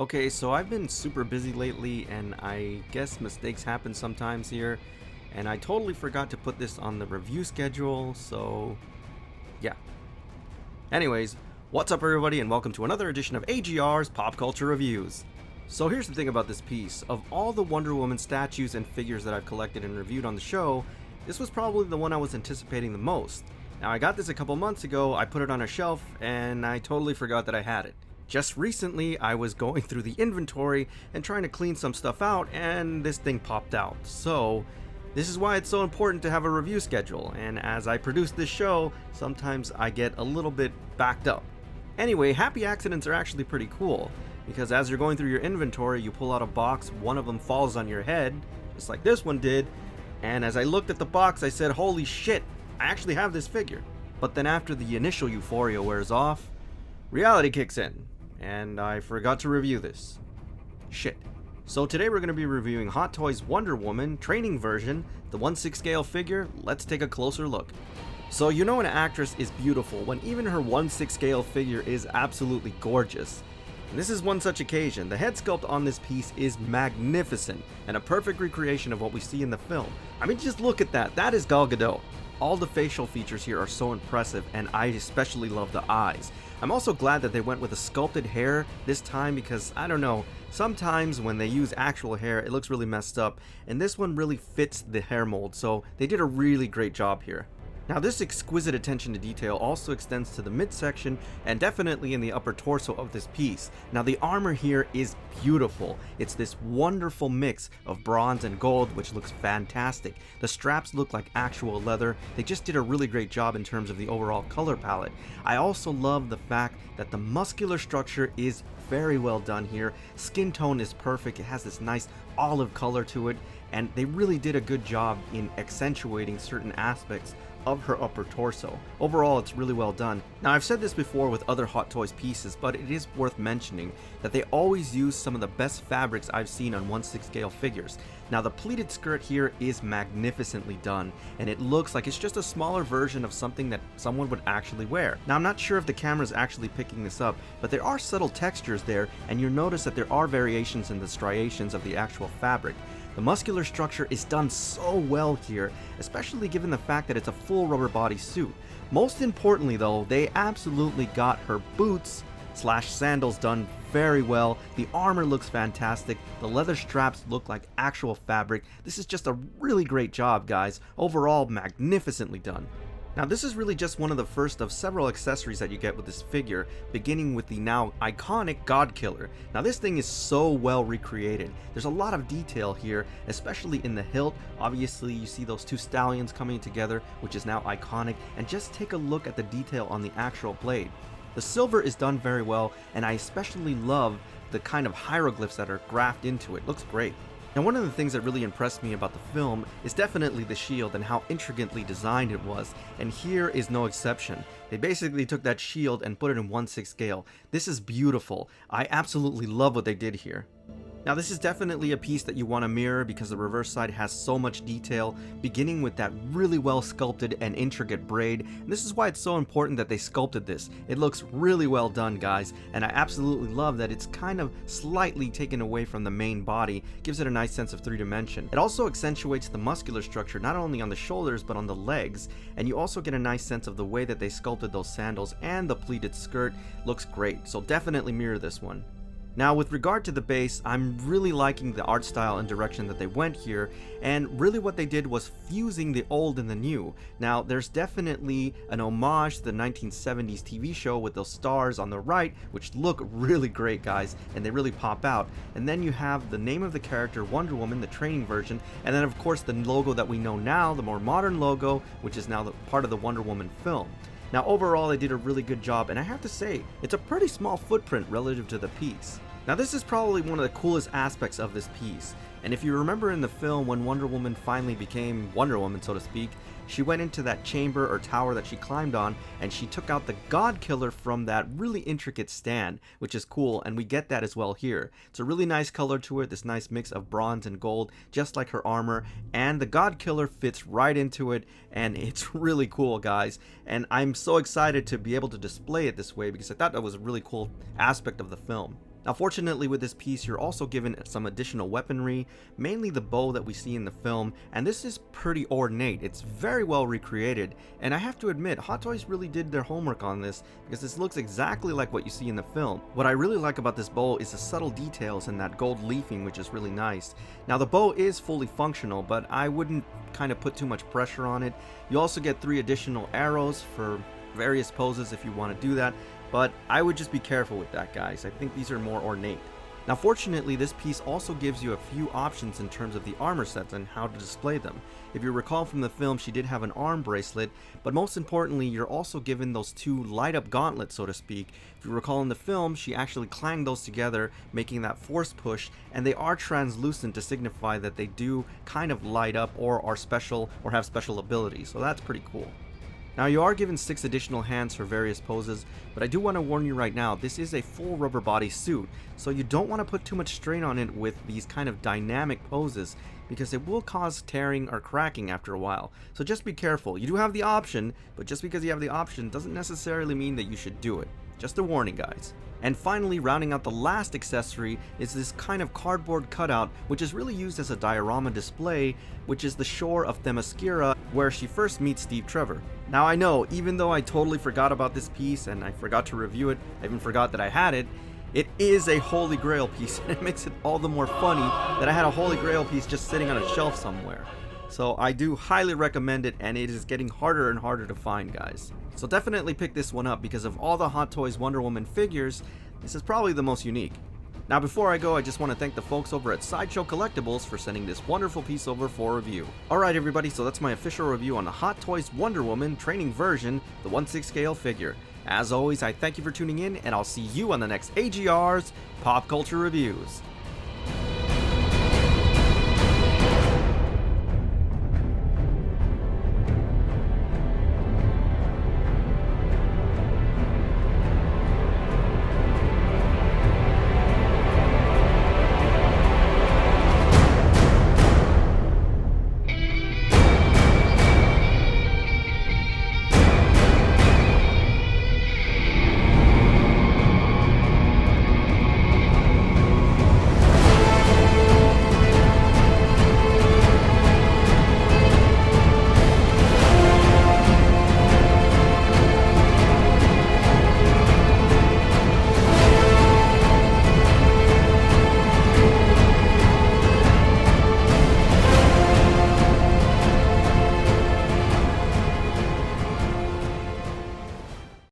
Okay, so I've been super busy lately, and I guess mistakes happen sometimes here, and I totally forgot to put this on the review schedule, so yeah. Anyways, what's up everybody, and welcome to another edition of AGR'S Pop Culture Reviews. So here's the thing about this piece. Of all the Wonder Woman statues and figures that I've collected and reviewed on the show, this was probably the one I was anticipating the most. Now I got this a couple months ago, I put it on a shelf, and I totally forgot that I had it. Just recently, I was going through the inventory and trying to clean some stuff out, and this thing popped out. So, this is why it's so important to have a review schedule, and as I produce this show, sometimes I get a little bit backed up. Anyway, happy accidents are actually pretty cool, because as you're going through your inventory, you pull out a box, one of them falls on your head, just like this one did, and as I looked at the box, I said, holy shit, I actually have this figure. But then after the initial euphoria wears off, reality kicks in. And I forgot to review this. Shit. So today we're going to be reviewing Hot Toys Wonder Woman training version, the 1/6 scale figure. Let's take a closer look. So you know an actress is beautiful when even her 1/6 scale figure is absolutely gorgeous. And this is one such occasion. The head sculpt on this piece is magnificent and a perfect recreation of what we see in the film. I mean, just look at that. That is Gal Gadot. All the facial features here are so impressive, and I especially love the eyes. I'm also glad that they went with a sculpted hair this time because, I don't know, sometimes when they use actual hair it looks really messed up, and this one really fits the hair mold, so they did a really great job here. Now this exquisite attention to detail also extends to the midsection and definitely in the upper torso of this piece. Now the armor here is beautiful. It's this wonderful mix of bronze and gold which looks fantastic. The straps look like actual leather. They just did a really great job in terms of the overall color palette. I also love the fact that the muscular structure is very well done here. Skin tone is perfect. It has this nice olive color to it, and they really did a good job in accentuating certain aspects of her upper torso. Overall, it's really well done. Now, I've said this before with other Hot Toys pieces, but it is worth mentioning that they always use some of the best fabrics I've seen on 1/6 scale figures. Now, the pleated skirt here is magnificently done, and it looks like it's just a smaller version of something that someone would actually wear. Now, I'm not sure if the camera is actually picking this up, but there are subtle textures there, and you'll notice that there are variations in the striations of the actual fabric. The muscular structure is done so well here, especially given the fact that it's a full rubber body suit. Most importantly though, they absolutely got her boots / sandals done very well. The armor looks fantastic. The leather straps look like actual fabric. This is just a really great job, guys. Overall, magnificently done. Now this is really just one of the first of several accessories that you get with this figure, beginning with the now iconic God Killer. Now this thing is so well recreated. There's a lot of detail here, especially in the hilt. Obviously you see those two stallions coming together, which is now iconic, and just take a look at the detail on the actual blade. The silver is done very well, and I especially love the kind of hieroglyphs that are graphed into it. Looks great. Now one of the things that really impressed me about the film is definitely the shield and how intricately designed it was, and here is no exception. They basically took that shield and put it in 1/6 scale. This is beautiful. I absolutely love what they did here. Now this is definitely a piece that you want to mirror because the reverse side has so much detail, beginning with that really well sculpted and intricate braid, and this is why it's so important that they sculpted this. It looks really well done, guys, and I absolutely love that it's kind of slightly taken away from the main body, gives it a nice sense of three-dimension. It also accentuates the muscular structure not only on the shoulders but on the legs, and you also get a nice sense of the way that they sculpted those sandals, and the pleated skirt looks great, so definitely mirror this one. Now with regard to the base, I'm really liking the art style and direction that they went here, and really what they did was fusing the old and the new. Now there's definitely an homage to the 1970s TV show with those stars on the right, which look really great, guys, and they really pop out. And then you have the name of the character, Wonder Woman, the training version, and then of course the logo that we know now, the more modern logo, which is now part of the Wonder Woman film. Now overall they did a really good job, and I have to say, it's a pretty small footprint relative to the piece. Now this is probably one of the coolest aspects of this piece, and if you remember in the film when Wonder Woman finally became Wonder Woman, so to speak, she went into that chamber or tower that she climbed on, and she took out the God Killer from that really intricate stand, which is cool, and we get that as well here. It's a really nice color to it, this nice mix of bronze and gold, just like her armor, and the God Killer fits right into it, and it's really cool, guys, and I'm so excited to be able to display it this way because I thought that was a really cool aspect of the film. Now fortunately with this piece you're also given some additional weaponry, mainly the bow that we see in the film, and this is pretty ornate. It's very well recreated, and I have to admit Hot Toys really did their homework on this because this looks exactly like what you see in the film. What I really like about this bow is the subtle details and that gold leafing, which is really nice. Now the bow is fully functional, but I wouldn't kind of put too much pressure on it. You also get 3 additional arrows for various poses if you want to do that, but I would just be careful with that, guys. I think these are more ornate. Now fortunately this piece also gives you a few options in terms of the armor sets and how to display them. If you recall from the film, she did have an arm bracelet, but most importantly you're also given those 2 light up gauntlets, so to speak. If you recall in the film, she actually clanged those together, making that force push, and they are translucent to signify that they do kind of light up or are special or have special abilities, so that's pretty cool. Now you are given 6 additional hands for various poses, but I do want to warn you right now, this is a full rubber body suit, so you don't want to put too much strain on it with these kind of dynamic poses, because it will cause tearing or cracking after a while. So just be careful. You do have the option, but just because you have the option doesn't necessarily mean that you should do it. Just a warning, guys. And finally, rounding out the last accessory is this kind of cardboard cutout, which is really used as a diorama display, which is the shore of Themyscira, where she first meets Steve Trevor. Now I know, even though I totally forgot about this piece and I forgot to review it, I even forgot that I had it, it is a Holy Grail piece, and it makes it all the more funny that I had a Holy Grail piece just sitting on a shelf somewhere. So I do highly recommend it, and it is getting harder and harder to find, guys. So definitely pick this one up, because of all the Hot Toys Wonder Woman figures, this is probably the most unique. Now before I go, I just want to thank the folks over at Sideshow Collectibles for sending this wonderful piece over for review. Alright everybody, so that's my official review on the Hot Toys Wonder Woman training version, the 1/6 scale figure. As always, I thank you for tuning in, and I'll see you on the next AGR's Pop Culture Reviews.